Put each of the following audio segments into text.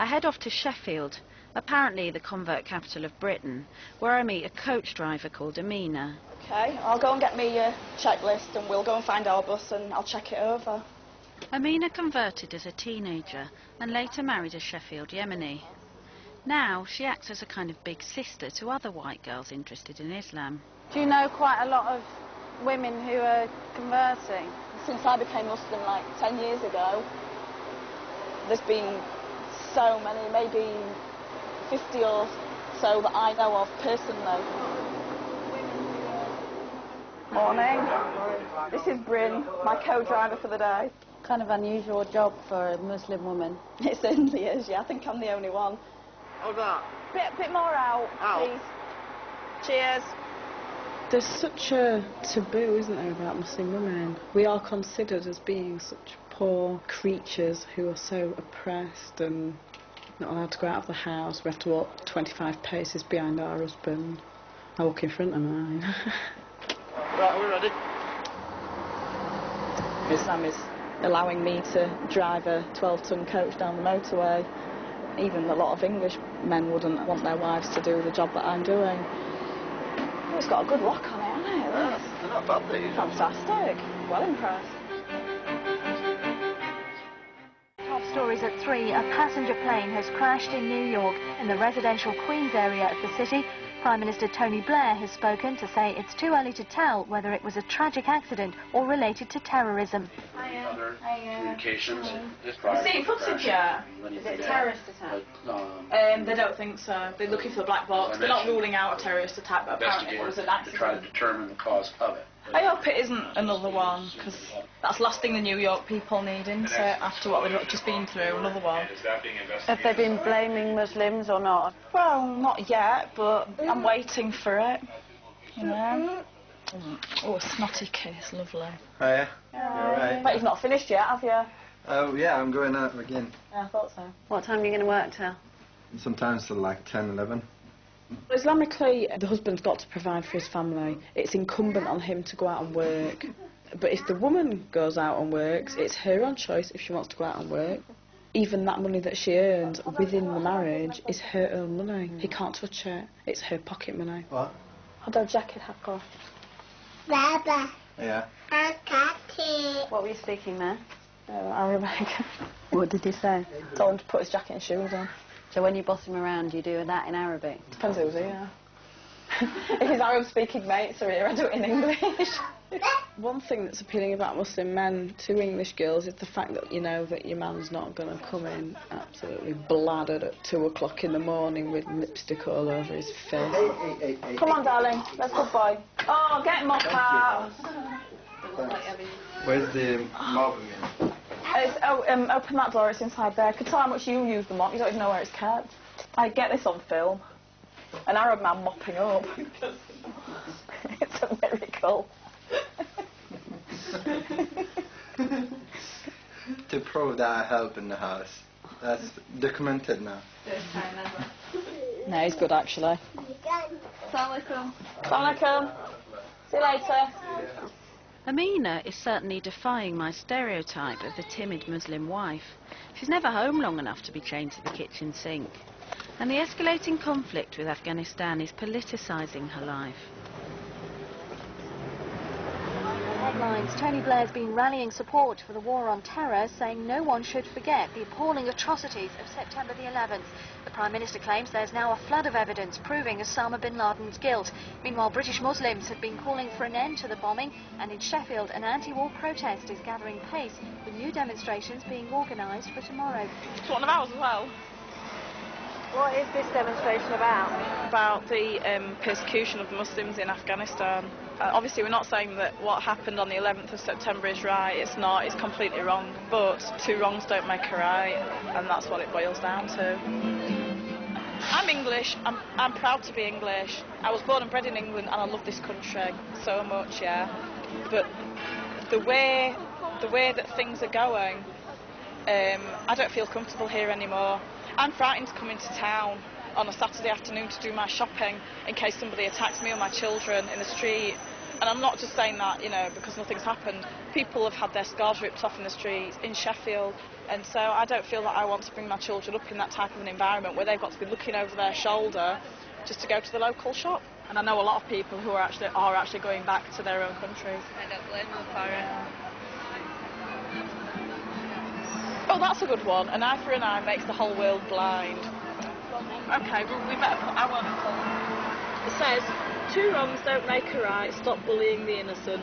I head off to Sheffield, apparently the convert capital of Britain, where I meet a coach driver called Amina. OK, I'll go and get me a checklist and we'll go and find our bus and I'll check it over. Amina converted as a teenager and later married a Sheffield Yemeni. Now she acts as a kind of big sister to other white girls interested in Islam. Do you know quite a lot of women who are converting? Since I became Muslim like 10 years ago, there's been so many, maybe 50 or so that I know of personally. Morning. This is Bryn, my co-driver for the day. Kind of unusual job for a Muslim woman. It certainly is, yeah. I think I'm the only one. Hold that. Bit more out, please. Cheers. There's such a taboo, isn't there, about Muslim women? We are considered as being such poor creatures who are so oppressed and not allowed to go out of the house. We have to walk 25 paces behind our husband. I walk in front of mine. Right, we're ready. Islam is allowing me to drive a 12-ton coach down the motorway. Even a lot of English men wouldn't want their wives to do the job that I'm doing. Oh, it's got a good lock on it, hasn't it? They're not bad, these. Fantastic. Well impressed. Top stories at 3. A passenger plane has crashed in New York in the residential Queens area of the city. Prime Minister Tony Blair has spoken to say it's too early to tell whether it was a tragic accident or related to terrorism. Other communications. See footage yet? Is it a terrorist attack? They don't think so. They're looking for the black box. They're not ruling out a terrorist attack, but apparently it was an accident. To try to determine the cause of it. I hope it isn't another one, because that's the last thing the New York people need, isn't it, after what they've just been through, another one. Have they been blaming Muslims or not? Well, not yet, but I'm waiting for it, you know. Oh, a snotty kiss, lovely. Hiya. You alright? But you've not finished yet, have you? Oh, yeah, I'm going out again. Yeah, I thought so. What time are you going to work till? Sometimes till like 10, 11. Islamically, the husband's got to provide for his family. It's incumbent on him to go out and work. But if the woman goes out and works, it's her own choice if she wants to go out and work. Even that money that she earns within the marriage is her own money. He can't touch it. It's her pocket money. What? Had jacket hacker. Baba. Yeah. I got it. What were you speaking there? Arabic. What did he say? Told him to put his jacket and shoes on. So when you boss him around, you do that in Arabic? Depends who's here. If his Arab-speaking mates are here, I do it in English. One thing that's appealing about Muslim men to English girls is the fact that you know that your man's not going to come in absolutely bladdered at 2 o'clock in the morning with lipstick all over his face. Hey. Come on, darling. Let's go, boy. Oh, get him off that. Where's the mop again? Open that door, it's inside there. I could tell how much you use the mop, you don't even know where it's kept. I get this on film. An Arab man mopping up. It's a miracle. To prove that I help in the house. That's documented now. No, he's good actually. Assalamualaikum. Assalamualaikum. See you later. Amina is certainly defying my stereotype of the timid Muslim wife. She's never home long enough to be chained to the kitchen sink. And the escalating conflict with Afghanistan is politicising her life. Headlines. Tony Blair's been rallying support for the war on terror, saying no one should forget the appalling atrocities of September the 11th. The Prime Minister claims there's now a flood of evidence proving Osama bin Laden's guilt. Meanwhile, British Muslims have been calling for an end to the bombing, and in Sheffield, an anti-war protest is gathering pace, with new demonstrations being organised for tomorrow. It's one of ours as well. What is this demonstration about? About the persecution of Muslims in Afghanistan. Obviously, we're not saying that what happened on the 11th of September is right. It's not. It's completely wrong. But two wrongs don't make a right, and that's what it boils down to. I'm English. I'm proud to be English. I was born and bred in England, and I love this country so much. Yeah. But the way that things are going, I don't feel comfortable here anymore. I'm frightened to come into town on a Saturday afternoon to do my shopping in case somebody attacks me or my children in the street. And I'm not just saying that, you know, because nothing's happened. People have had their scarves ripped off in the streets, in Sheffield, And so I don't feel that I want to bring my children up in that type of an environment where they've got to be looking over their shoulder just to go to the local shop. And I know a lot of people who are actually going back to their own countries. I don't blame them for it. Oh, that's a good one. An eye for an eye makes the whole world blind. Okay, well, we better put our one up. It says, 2 wrongs don't make a right, stop bullying the innocent.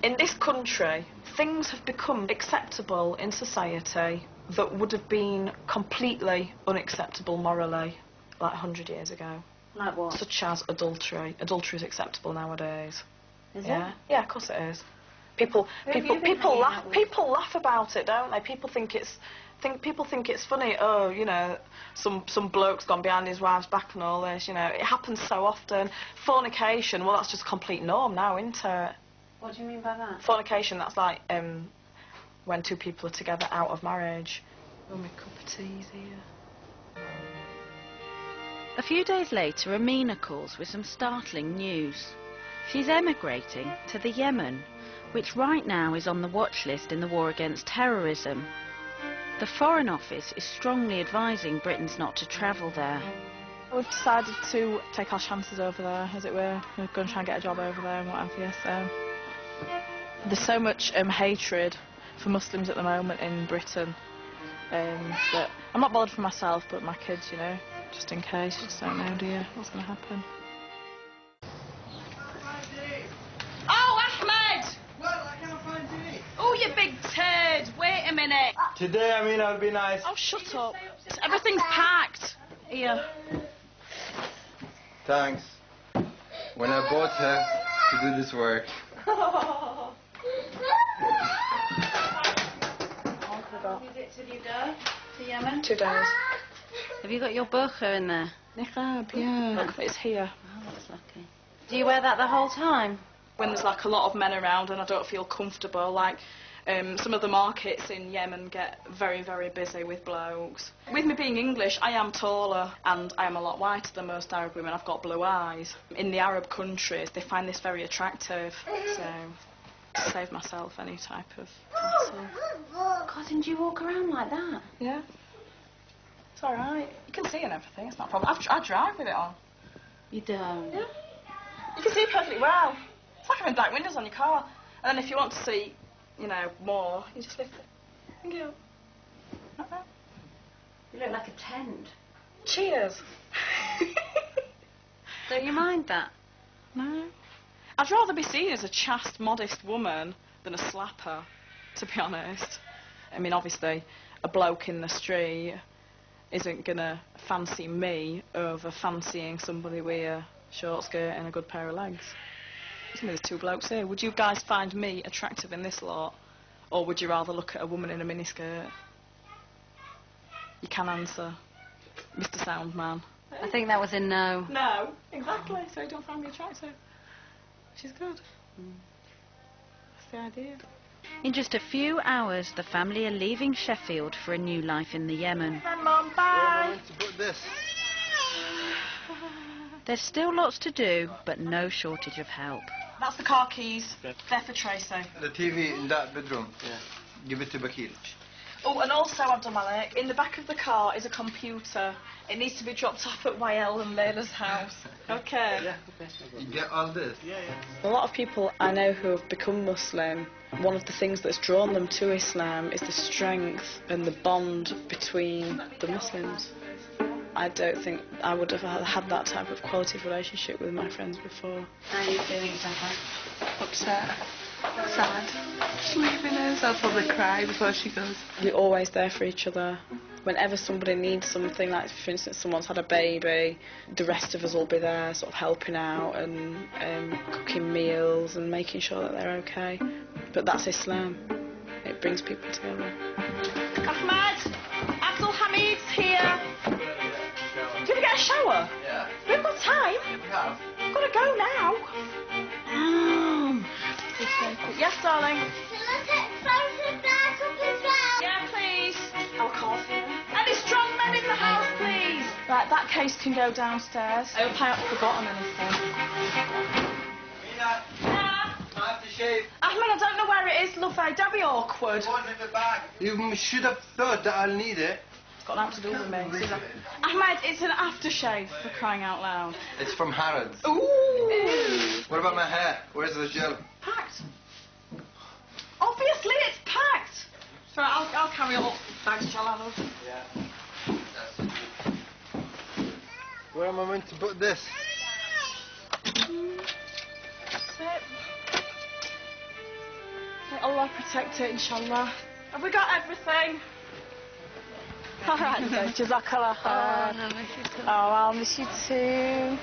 In this country, things have become acceptable in society that would have been completely unacceptable morally, like 100 years ago. Like what? Such as adultery. Adultery is acceptable nowadays. Is it? Yeah, of course it is. People laugh about it, don't they? People think it's funny. Oh, you know, some bloke's gone behind his wife's back and all this. You know, it happens so often. Fornication, well, that's just a complete norm now, isn't it? What do you mean by that? Fornication, that's like when 2 people are together out of marriage. Oh, my cup of tea's here. A few days later, Amina calls with some startling news. She's emigrating to the Yemen, which right now is on the watch list in the war against terrorism. The Foreign Office is strongly advising Britons not to travel there. We've decided to take our chances over there, as it were. We're going to try and get a job over there and what have you, so... There's so much hatred for Muslims at the moment in Britain that I'm not bothered for myself, but my kids, you know, just in case. You just don't know, do you, what's going to happen. Oh, Ahmed! Well, I can't find you. Oh, you big turd! Wait a minute! Today, I mean, it'll be nice. Oh, shut up. Everything's packed. Here. Thanks. When I bought her to do this work. Till you go to Yemen? 2 days. Have you got your burqa in there? Niqab, yeah. Look, it's here. Oh, that's lucky. Do you wear that the whole time? When there's like a lot of men around and I don't feel comfortable, like some of the markets in Yemen get very, very busy with blokes. With me being English, I am taller and I am a lot whiter than most Arab women. I've got blue eyes. In the Arab countries, they find this very attractive, so to save myself any type of hassle. God, and do you walk around like that? Yeah. It's alright. You can see and everything, it's not a problem. I drive with it on. You don't? Yeah. You can see perfectly well. It's like having black windows on your car. And then if you want to see, you know, more, you just lift it and go. Like that. You look like a tent. Cheers. Don't you mind that? No. I'd rather be seen as a chaste, modest woman than a slapper, to be honest. I mean, obviously, a bloke in the street isn't going to fancy me over fancying somebody with a short skirt and a good pair of legs. There's 2 blokes here. Would you guys find me attractive in this lot? Or would you rather look at a woman in a miniskirt? You can answer, Mr. Soundman. I think that was a no. No, exactly. So you don't find me attractive. She's good. That's the idea. In just a few hours, the family are leaving Sheffield for a new life in the Yemen. Bye, Mum. Bye. To put this. There's still lots to do, but no shortage of help. That's the car keys. They're for Tracy. The TV in that bedroom. Yeah. Give it to Bakil. Oh, and also, Abdul Malik, in the back of the car is a computer. It needs to be dropped off at YL and Layla's house. Okay. Yeah. You get all this? Yeah, yeah. A lot of people I know who have become Muslim, one of the things that's drawn them to Islam is the strength and the bond between the Muslims. I don't think I would have had that type of quality of relationship with my friends before. How are you feeling, Zahra? Upset. Sad. She's leaving us. I'll probably cry before she goes. We're always there for each other. Whenever somebody needs something, like for instance someone's had a baby, the rest of us will be there sort of helping out and cooking meals and making sure that they're okay. But that's Islam. It brings people together. Ahmed! Abdul Hamid's here! Did we get a shower? Yeah. We've got time. We have. I've got to go now. Yes, darling. Yeah, please. I'll call for you. Any strong men in the house, please? Right, that case can go downstairs. I hope I haven't forgotten anything. Amina. Yeah. I have to shave. Ahmed, I don't know where it is, lovey. Don't be awkward. It wasn't in the bag. You should have thought that I'll need it. It's got nothing to do with me. Ahmed, it's an aftershave, for crying out loud. It's from Harrods. Ooh! What about my hair? Where's the gel? Packed. Obviously, it's packed. So I'll carry it up. Thanks, Joanna. Yeah. Where am I meant to put this? That's it. May Allah protect it, inshallah. Have we got everything? All right, so Jazakallah khair. I miss you too. Oh, I'll miss you too.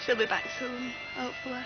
She'll be back soon, hopefully.